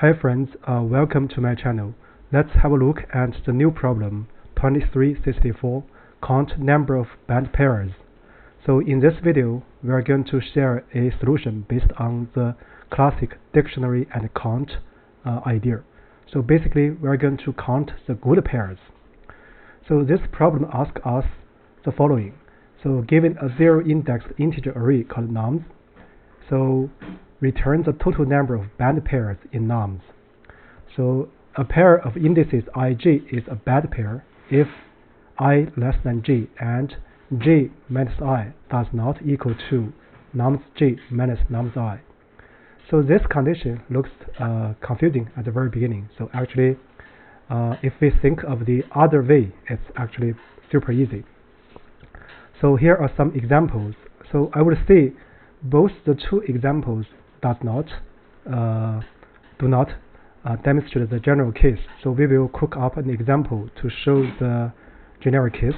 Hi friends, welcome to my channel. Let's have a look at the new problem 2364, count number of band pairs. So in this video, we are going to share a solution based on the classic dictionary and count idea. So basically, we are going to count the good pairs. So this problem asks us the following. So given a zero-indexed integer array called nums, so return the total number of band pairs in nums. So a pair of indices ij is a band pair if I less than j and j minus I does not equal to nums j minus nums I. So this condition looks confusing at the very beginning. So actually, if we think of the other way, it's actually super easy. So here are some examples. So I would say both the two examples do not demonstrate the general case. So we will cook up an example to show the generic case.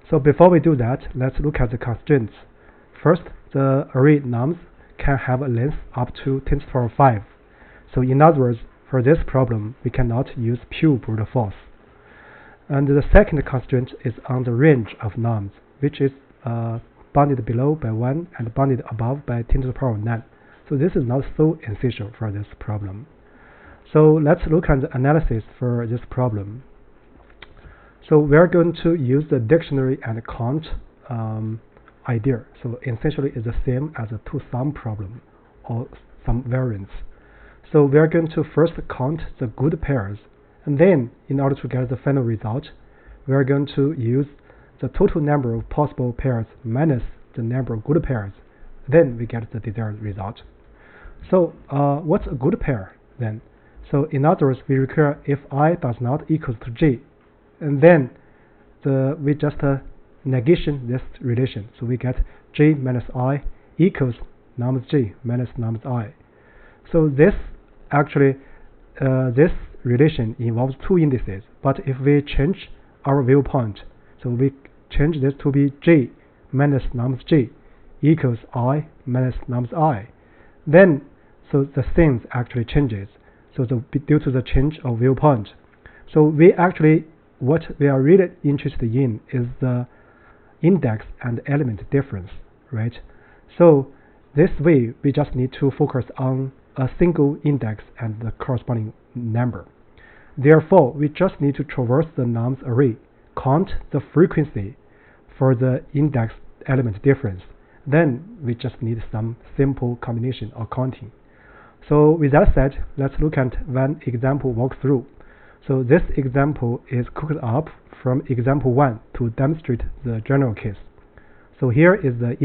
So before we do that, let's look at the constraints. First, the array nums can have a length up to 10 to the power 5. So in other words, for this problem, we cannot use pure brute force. And the second constraint is on the range of nums, which is bounded below by 1 and bounded above by 10 to the power 9. So this is not so essential for this problem. So let's look at the analysis for this problem. So we're going to use the dictionary and count idea. So essentially it's the same as a two-sum problem or some variants. So we're going to first count the good pairs, and then in order to get the final result, we're going to use the total number of possible pairs minus the number of good pairs. Then we get the desired result. So what's a good pair then? So in other words, we require if I does not equal to j, and then we just negation this relation. So we get j minus I equals nums j minus nums I. So this actually, this relation involves two indices, but if we change our viewpoint, so we change this to be j minus nums j equals I minus nums I, then so the things actually changes. So due to the change of viewpoint. So we actually, what we are really interested in is the index and element difference, right? So this way, we just need to focus on a single index and the corresponding number. Therefore, we just need to traverse the nums array, count the frequency for the index element difference. Then we just need some simple combination or counting. So with that said, let's look at one example walkthrough. So this example is cooked up from example 1 to demonstrate the general case. So here is the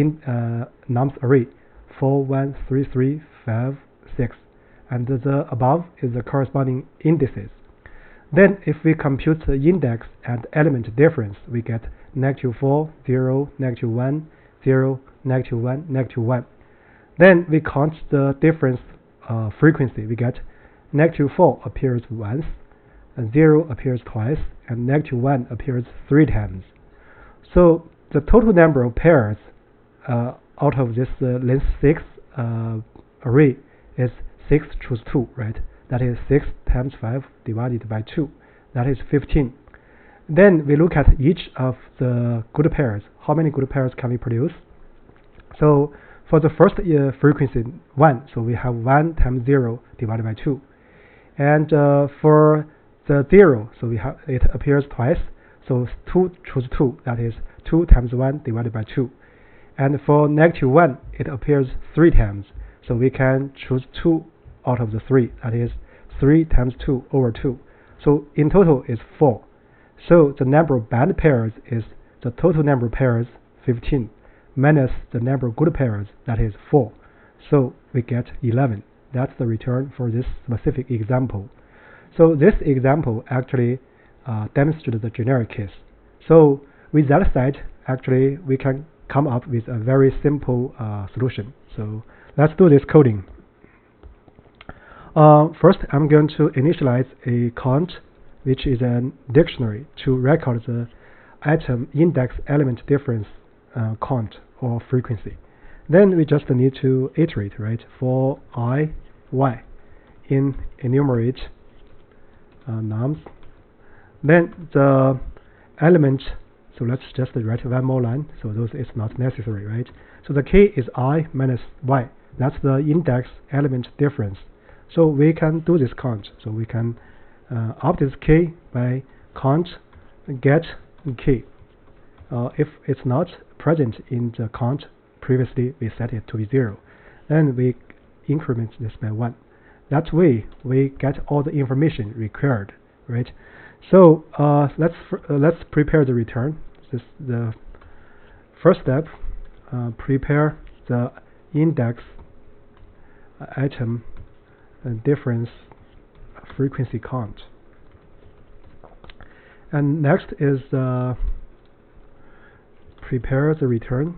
nums array 4, 1, 3, 3, 5, 6, and the above is the corresponding indices. Then if we compute the index and element difference, we get -4, 0, -1, 0, -1, -1. Then we count the difference frequency. We get -4 appears once, and 0 appears twice, and -1 appears 3 times. So the total number of pairs out of this length 6 array is 6 choose 2, right? That is 6 times 5 divided by 2. That is 15. Then we look at each of the good pairs. How many good pairs can we produce? So for the first frequency 1, so we have 1 times 0 divided by 2. And for the 0, so we have it appears twice, so 2 choose 2, that is 2 times 1 divided by 2. And for -1, it appears 3 times, so we can choose 2 out of the 3, that is 3 times 2 over 2. So in total is 4. So the number of band pairs is the total number of pairs 15 minus the number of good pairs, that is 4. So we get 11. That's the return for this specific example. So this example actually demonstrates the generic case. So with that said, actually we can come up with a very simple solution. So let's do this coding. First, I'm going to initialize a count, which is a dictionary to record the item index element difference count or frequency. Then we just need to iterate, right, for I, y in enumerate nums, then the element, so let's just write one more line, so those is not necessary, right? So the k is I minus y, that's the index element difference. So we can do this count, so we can update k by count get k. If it's not present in the count, previously we set it to be 0, then we increment this by 1. That way we get all the information required, right? So let's prepare the return. This the first step. Prepare the index item difference frequency count. And next is prepare the return.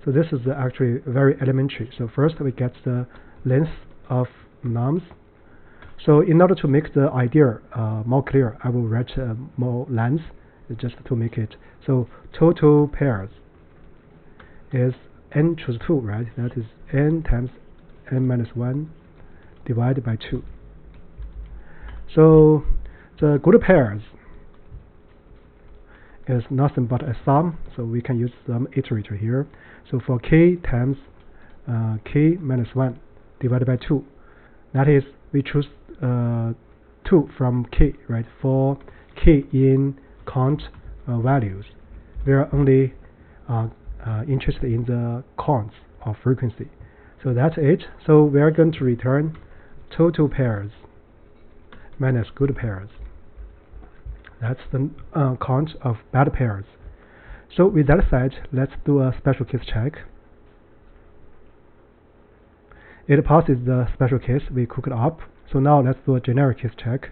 So this is actually very elementary. So first we get the length of nums. So in order to make the idea more clear, I will write more lines just to make it. So total pairs is n choose 2, right? That is n times n minus 1 divided by 2. So the good pairs is nothing but a sum, so we can use sum iterator here. So for k times k minus 1 divided by 2, that is we choose 2 from k, right? For k in count values, we are only interested in the counts of frequency. So that's it. So we are going to return total pairs minus good pairs. That's the count of bad pairs. So with that said, let's do a special case check. It passes the special case we cooked up. So now let's do a generic case check.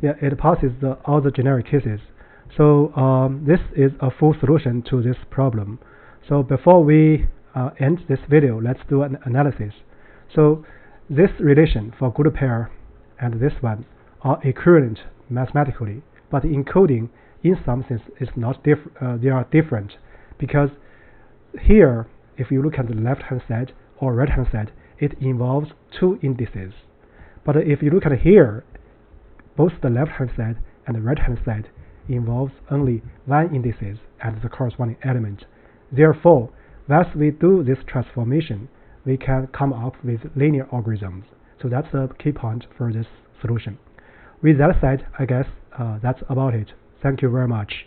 Yeah, it passes all the generic cases. So this is a full solution to this problem. So before we end this video, let's do an analysis. So this relation for good pair and this one are equivalent mathematically, but in coding, in some sense, is not they are different, because here, if you look at the left-hand side or right-hand side, it involves two indices. But if you look at here, both the left-hand side and the right-hand side involves only one indices and the corresponding element. Therefore, once we do this transformation, we can come up with linear algorithms. So that's the key point for this solution. With that said, I guess that's about it. Thank you very much.